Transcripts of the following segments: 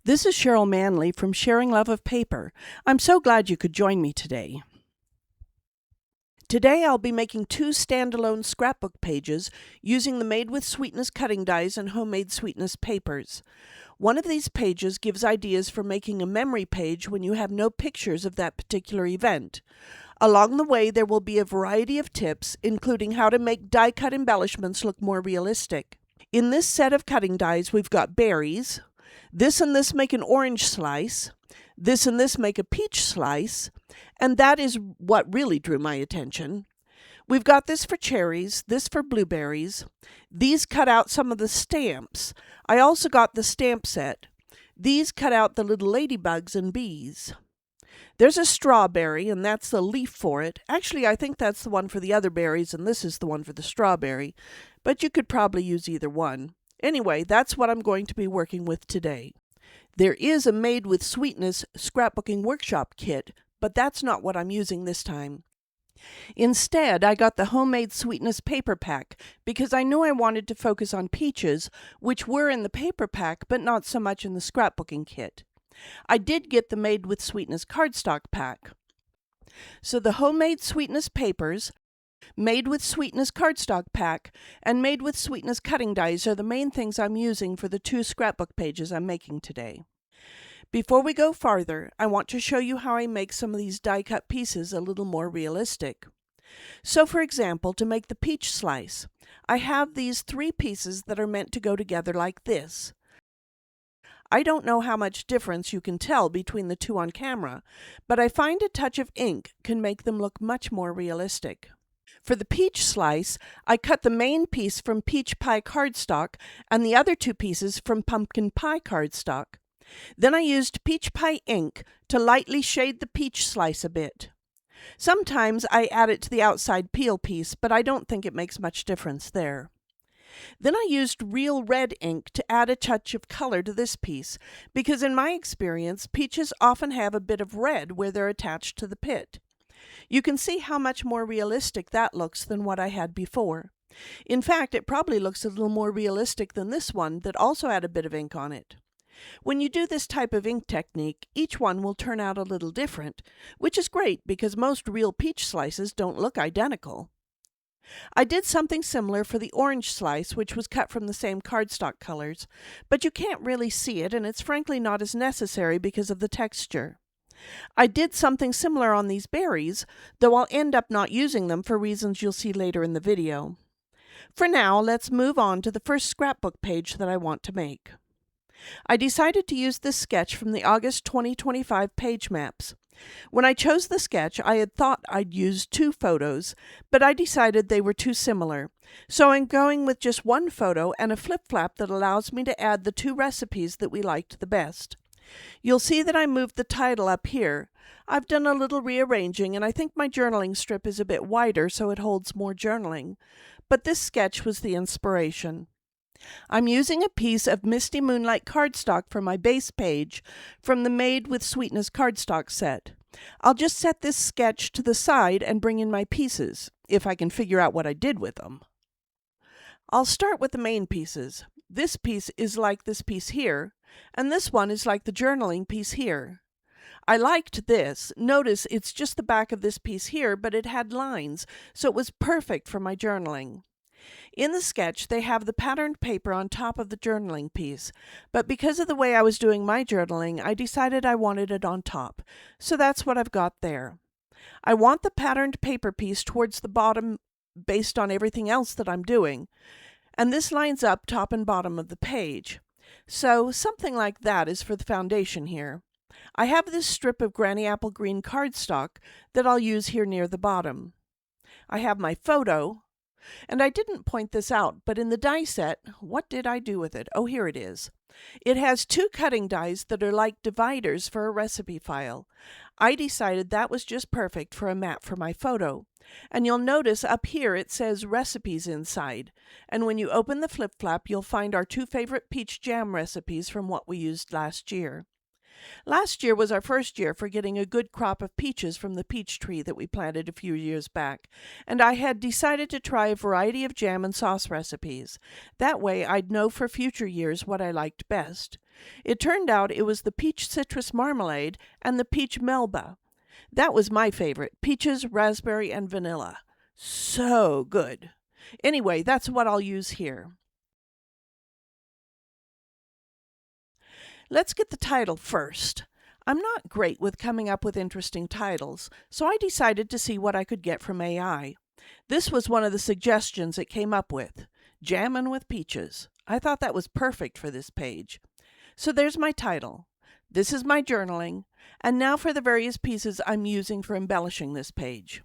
This is Cheryl Manley from Sharing Love of Paper. I'm so glad you could join me today. Today I'll be making two standalone scrapbook pages using the Made with Sweetness cutting dies and homemade sweetness papers. One of these pages gives ideas for making a memory page when you have no pictures of that particular event. Along the way, there will be a variety of tips, including how to make die-cut embellishments look more realistic. In this set of cutting dies, we've got berries. This and this make an orange slice. This and this make a peach slice. And that is what really drew my attention. We've got this for cherries, this for blueberries. These cut out some of the stamps. I also got the stamp set. These cut out the little ladybugs and bees. There's a strawberry, and that's the leaf for it. Actually, I think that's the one for the other berries, and this is the one for the strawberry. But you could probably use either one. Anyway, that's what I'm going to be working with today. There is a Made with Sweetness scrapbooking workshop kit, but that's not what I'm using this time. Instead, I got the homemade sweetness paper pack because I knew I wanted to focus on peaches, which were in the paper pack, but not so much in the scrapbooking kit. I did get the Made with Sweetness cardstock pack. So the homemade sweetness papers, Made with Sweetness cardstock pack, and Made with Sweetness cutting dies are the main things I'm using for the two scrapbook pages I'm making today. Before we go farther, I want to show you how I make some of these die-cut pieces a little more realistic. So for example, to make the peach slice, I have these three pieces that are meant to go together like this. I don't know how much difference you can tell between the two on camera, but I find a touch of ink can make them look much more realistic. For the peach slice, I cut the main piece from peach pie cardstock and the other two pieces from pumpkin pie cardstock. Then I used peach pie ink to lightly shade the peach slice a bit. Sometimes I add it to the outside peel piece, but I don't think it makes much difference there. Then I used real red ink to add a touch of color to this piece, because in my experience, peaches often have a bit of red where they're attached to the pit. You can see how much more realistic that looks than what I had before. In fact, it probably looks a little more realistic than this one that also had a bit of ink on it. When you do this type of ink technique, each one will turn out a little different, which is great because most real peach slices don't look identical. I did something similar for the orange slice, which was cut from the same cardstock colors, but you can't really see it, and it's frankly not as necessary because of the texture. I did something similar on these berries, though I'll end up not using them for reasons you'll see later in the video. For now, let's move on to the first scrapbook page that I want to make. I decided to use this sketch from the August 2025 page maps. When I chose the sketch, I had thought I'd use two photos, but I decided they were too similar. So I'm going with just one photo and a flip-flap that allows me to add the two recipes that we liked the best. You'll see that I moved the title up here. I've done a little rearranging, and I think my journaling strip is a bit wider so it holds more journaling. But this sketch was the inspiration. I'm using a piece of Misty Moonlight cardstock for my base page from the Made with Sweetness cardstock set. I'll just set this sketch to the side and bring in my pieces, if I can figure out what I did with them. I'll start with the main pieces. This piece is like this piece here, and this one is like the journaling piece here. I liked this. Notice it's just the back of this piece here, but it had lines, so it was perfect for my journaling. In the sketch, they have the patterned paper on top of the journaling piece, but because of the way I was doing my journaling, I decided I wanted it on top, so that's what I've got there. I want the patterned paper piece towards the bottom based on everything else that I'm doing, and this lines up top and bottom of the page. So something like that is for the foundation here. I have this strip of Granny Apple Green cardstock that I'll use here near the bottom. I have my photo. And I didn't point this out, but in the die set, what did I do with it? Oh, here it is. It has two cutting dies that are like dividers for a recipe file. I decided that was just perfect for a map for my photo. And you'll notice up here it says recipes inside. And when you open the flip-flap, you'll find our two favorite peach jam recipes from what we used last year. Last year was our first year for getting a good crop of peaches from the peach tree that we planted a few years back, and I had decided to try a variety of jam and sauce recipes. That way I'd know for future years what I liked best. It turned out it was the peach citrus marmalade and the peach melba. That was my favorite, peaches, raspberry, and vanilla. So good. Anyway, that's what I'll use here. Let's get the title first. I'm not great with coming up with interesting titles, so I decided to see what I could get from AI. This was one of the suggestions it came up with. Jammin' with Peaches. I thought that was perfect for this page. So there's my title. This is my journaling, and now for the various pieces I'm using for embellishing this page.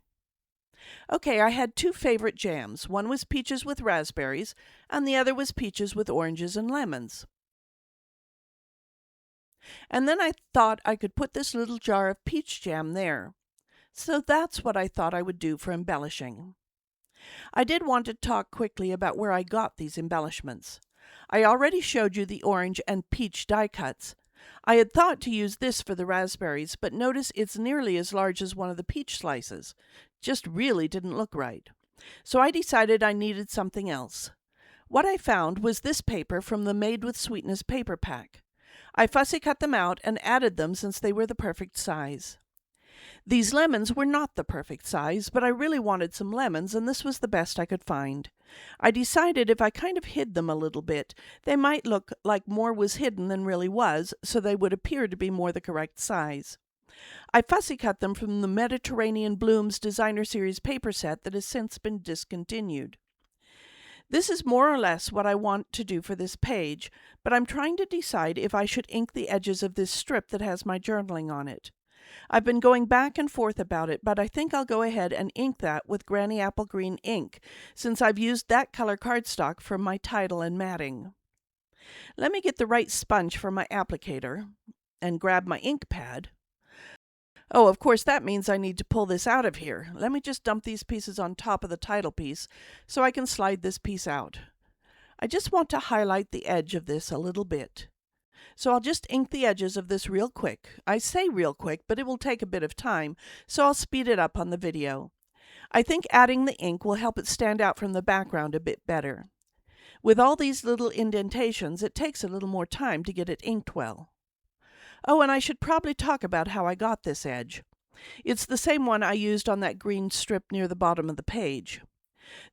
Okay, I had two favorite jams. One was peaches with raspberries, and the other was peaches with oranges and lemons. And then I thought I could put this little jar of peach jam there. So that's what I thought I would do for embellishing. I did want to talk quickly about where I got these embellishments. I already showed you the orange and peach die cuts. I had thought to use this for the raspberries, but notice it's nearly as large as one of the peach slices. Just really didn't look right. So I decided I needed something else. What I found was this paper from the Made with Sweetness paper pack. I fussy cut them out and added them since they were the perfect size. These lemons were not the perfect size, but I really wanted some lemons, and this was the best I could find. I decided if I kind of hid them a little bit, they might look like more was hidden than really was, so they would appear to be more the correct size. I fussy cut them from the Mediterranean Blooms Designer Series paper set that has since been discontinued. This is more or less what I want to do for this page, but I'm trying to decide if I should ink the edges of this strip that has my journaling on it. I've been going back and forth about it, but I think I'll go ahead and ink that with Granny Apple Green ink, since I've used that color cardstock for my title and matting. Let me get the right sponge for my applicator and grab my ink pad. Oh, of course, that means I need to pull this out of here. Let me just dump these pieces on top of the title piece so I can slide this piece out. I just want to highlight the edge of this a little bit. So I'll just ink the edges of this real quick. I say real quick, but it will take a bit of time, so I'll speed it up on the video. I think adding the ink will help it stand out from the background a bit better. With all these little indentations, it takes a little more time to get it inked well. Oh, and I should probably talk about how I got this edge. It's the same one I used on that green strip near the bottom of the page.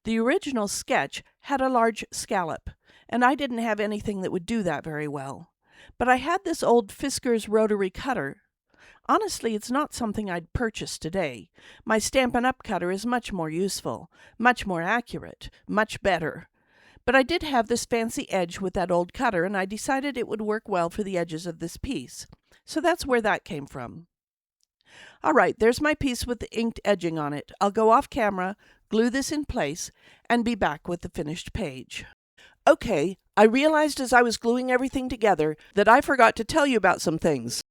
The original sketch had a large scallop, and I didn't have anything that would do that very well. But I had this old Fisker's rotary cutter. Honestly, it's not something I'd purchase today. My Stampin' Up! Cutter is much more useful, much more accurate, much better. But I did have this fancy edge with that old cutter, and I decided it would work well for the edges of this piece. So that's where that came from. All right, there's my piece with the inked edging on it. I'll go off camera, glue this in place, and be back with the finished page. Okay, I realized as I was gluing everything together that I forgot to tell you about some things.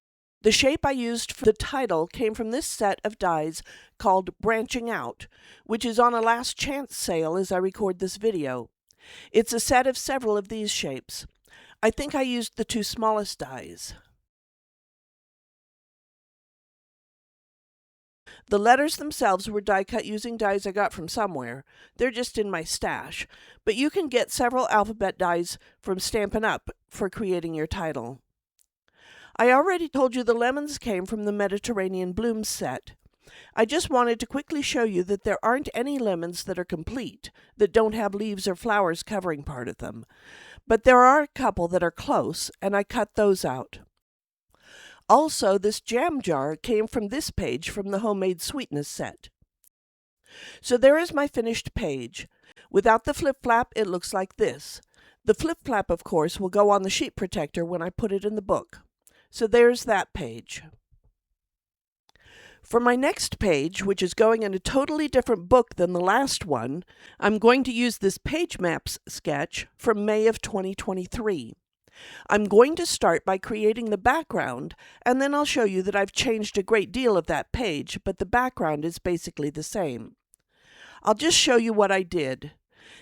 The shape I used for the title came from this set of dies called Branching Out, which is on a last chance sale as I record this video. It's a set of several of these shapes. I think I used the two smallest dies. The letters themselves were die cut using dies I got from somewhere. They're just in my stash. But you can get several alphabet dies from Stampin' Up! For creating your title. I already told you the lemons came from the Mediterranean Blooms set. I just wanted to quickly show you that there aren't any lemons that are complete, that don't have leaves or flowers covering part of them. But there are a couple that are close, and I cut those out. Also, this jam jar came from this page from the Homemade Sweetness set. So there is my finished page. Without the flip-flap, it looks like this. The flip-flap, of course, will go on the sheet protector when I put it in the book. So there's that page. For my next page, which is going in a totally different book than the last one, I'm going to use this page maps sketch from May of 2023. I'm going to start by creating the background, and then I'll show you that I've changed a great deal of that page, but the background is basically the same. I'll just show you what I did.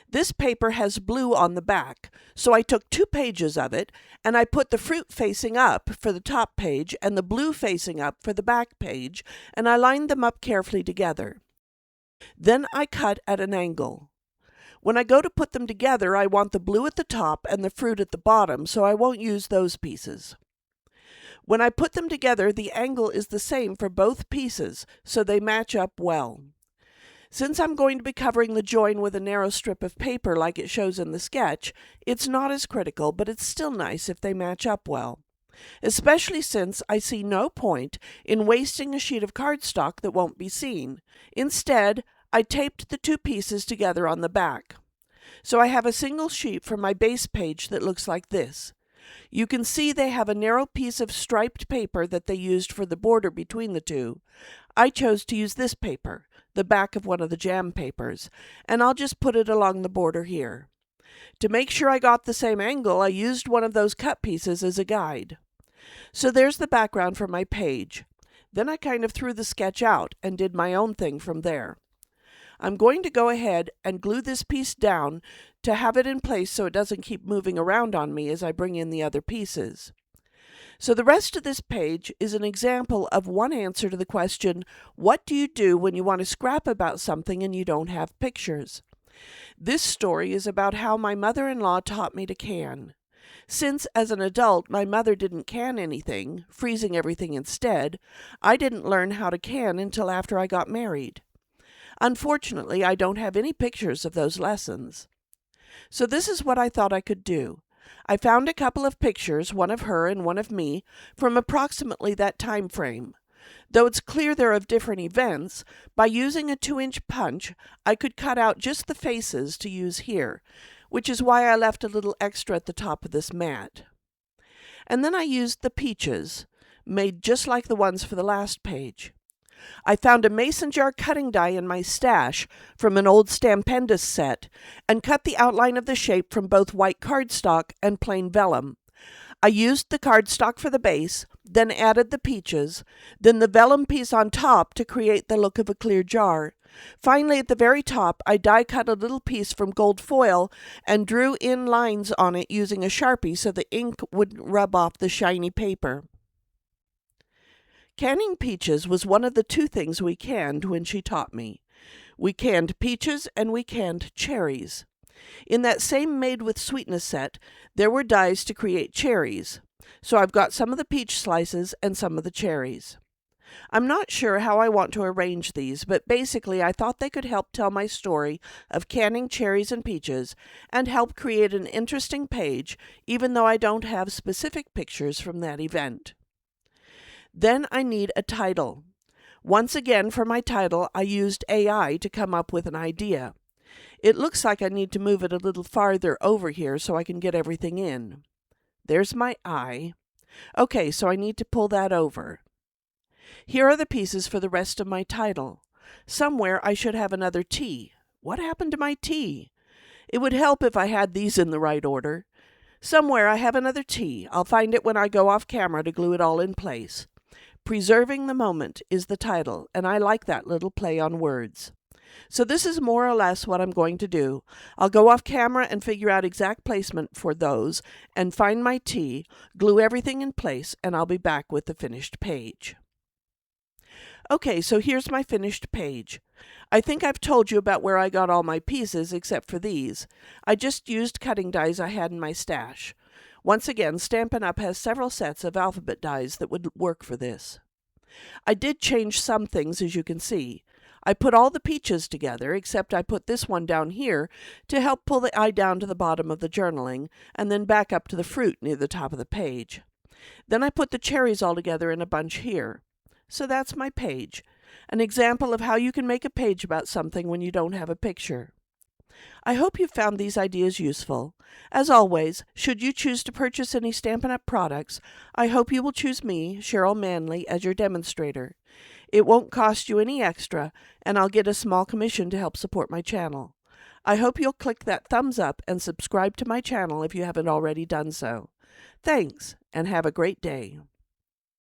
This paper has blue on the back, so I took 2 pages of it, and I put the fruit facing up for the top page and the blue facing up for the back page, and I lined them up carefully together. Then I cut at an angle. When I go to put them together, I want the blue at the top and the fruit at the bottom, so I won't use those pieces. When I put them together, the angle is the same for both pieces, so they match up well. Since I'm going to be covering the join with a narrow strip of paper like it shows in the sketch, it's not as critical, but it's still nice if they match up well. Especially since I see no point in wasting a sheet of cardstock that won't be seen. Instead, I taped the 2 pieces together on the back. So I have a single sheet for my base page that looks like this. You can see they have a narrow piece of striped paper that they used for the border between the 2. I chose to use this paper, the back of one of the jam papers, and I'll just put it along the border here. To make sure I got the same angle, I used one of those cut pieces as a guide. So there's the background for my page. Then I kind of threw the sketch out and did my own thing from there. I'm going to go ahead and glue this piece down to have it in place so it doesn't keep moving around on me as I bring in the other pieces. So the rest of this page is an example of one answer to the question, what do you do when you want to scrap about something and you don't have pictures? This story is about how my mother-in-law taught me to can. Since, as an adult, my mother didn't can anything, freezing everything instead, I didn't learn how to can until after I got married. Unfortunately, I don't have any pictures of those lessons. So this is what I thought I could do. I found a couple of pictures, one of her and one of me, from approximately that time frame. Though it's clear they're of different events, by using a 2-inch punch, I could cut out just the faces to use here, which is why I left a little extra at the top of this mat. And then I used the peaches, made just like the ones for the last page. I found a mason jar cutting die in my stash from an old Stampendous set and cut the outline of the shape from both white cardstock and plain vellum. I used the cardstock for the base, then added the peaches, then the vellum piece on top to create the look of a clear jar. Finally, at the very top, I die cut a little piece from gold foil and drew in lines on it using a Sharpie so the ink wouldn't rub off the shiny paper. Canning peaches was one of the 2 things we canned when she taught me. We canned peaches and we canned cherries. In that same Made with Sweetness set, there were dies to create cherries. So I've got some of the peach slices and some of the cherries. I'm not sure how I want to arrange these, but basically I thought they could help tell my story of canning cherries and peaches and help create an interesting page, even though I don't have specific pictures from that event. Then I need a title. Once again, for my title, I used AI to come up with an idea. It looks like I need to move it a little farther over here so I can get everything in. There's my I. Okay, so I need to pull that over. Here are the pieces for the rest of my title. Somewhere I should have another T. What happened to my T? It would help if I had these in the right order. Somewhere I have another T. I'll find it when I go off camera to glue it all in place. Preserving the Moment is the title, and I like that little play on words. So this is more or less what I'm going to do. I'll go off camera and figure out exact placement for those, and find my T, glue everything in place, and I'll be back with the finished page. Okay, so here's my finished page. I think I've told you about where I got all my pieces except for these. I just used cutting dies I had in my stash. Once again, Stampin' Up! Has several sets of alphabet dies that would work for this. I did change some things, as you can see. I put all the peaches together, except I put this one down here to help pull the eye down to the bottom of the journaling, and then back up to the fruit near the top of the page. Then I put the cherries all together in a bunch here. So that's my page, an example of how you can make a page about something when you don't have a picture. I hope you found these ideas useful. As always, should you choose to purchase any Stampin' Up! Products, I hope you will choose me, Cheryl Manley, as your demonstrator. It won't cost you any extra, and I'll get a small commission to help support my channel. I hope you'll click that thumbs up and subscribe to my channel if you haven't already done so. Thanks, and have a great day.